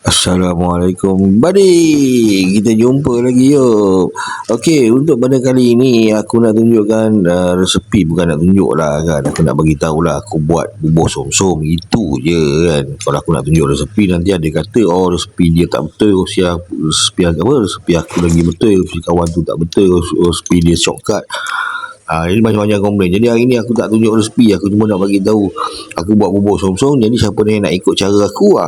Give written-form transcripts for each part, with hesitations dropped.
Assalamualaikum buddy. Kita jumpa lagi yuk. Okey, untuk pada kali ini aku nak tunjukkan resepi, bukan nak tunjuk lah kan. Aku nak bagi tahu lah aku buat bubur som-som, itu je kan. Kalau aku nak tunjuk resepi, nanti ada kata resepi dia tak betul, resepi aku lagi betul, resepi kawan tu tak betul, resepi dia shortcut. Ini macam-macam komplain. Jadi hari ni aku tak tunjuk resepi, aku cuma nak bagi tahu aku buat bubur som-som. Jadi siapa ni nak ikut cara aku,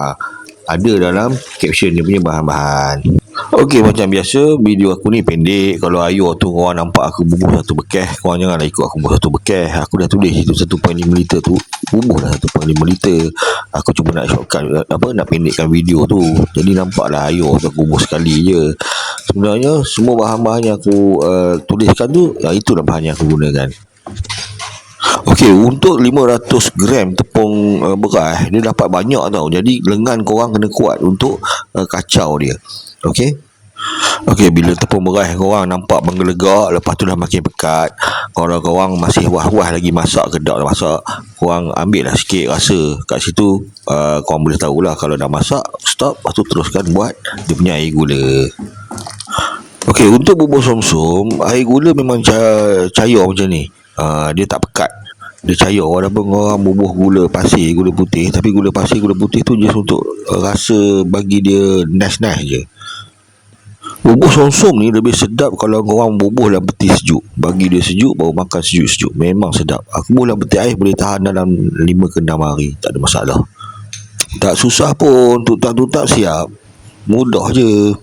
ada dalam caption dia punya bahan-bahan. Okey, macam biasa video aku ni pendek. Kalau ayo tu korang nampak aku bubuh satu bekeh, korang janganlah ikut aku bubuh satu bekeh. Aku dah tulis itu 1.5 liter tu, bubuh dah 1.5 liter. Aku cuma nak shortcut, nak pendekkan video tu. Jadi nampaklah ayo tu aku bubuh sekali je. Sebenarnya semua bahan-bahan yang aku tuliskan tu, itulah bahan yang aku gunakan. Okey, untuk 500 gram tepung beras, dia dapat banyak tau. Jadi lengan korang kena kuat untuk kacau dia. Okey, bila tepung beras korang nampak menggelegak, lepas tu dah makin pekat. Kalau korang masih wah-wah lagi masak, kedap dah masak, korang ambil lah sikit rasa kat situ. Korang boleh tahulah kalau dah masak, stop, lepas tu teruskan buat dia punya air gula. Okey, untuk bubur som-som, air gula memang cair macam ni. Dia tak pekat, dia cair. Walaupun orang bubuh gula pasir, gula putih, tapi gula pasir, gula putih tu just untuk rasa, bagi dia nice-nice je. Bubur som-som ni lebih sedap kalau korang bubuh dalam peti sejuk. Bagi dia sejuk, baru makan sejuk-sejuk, memang sedap. Aku bubuh dalam peti ais boleh tahan dalam 5 ke 6 hari, tak ada masalah. Tak susah pun, tutak-tutak siap, mudah je.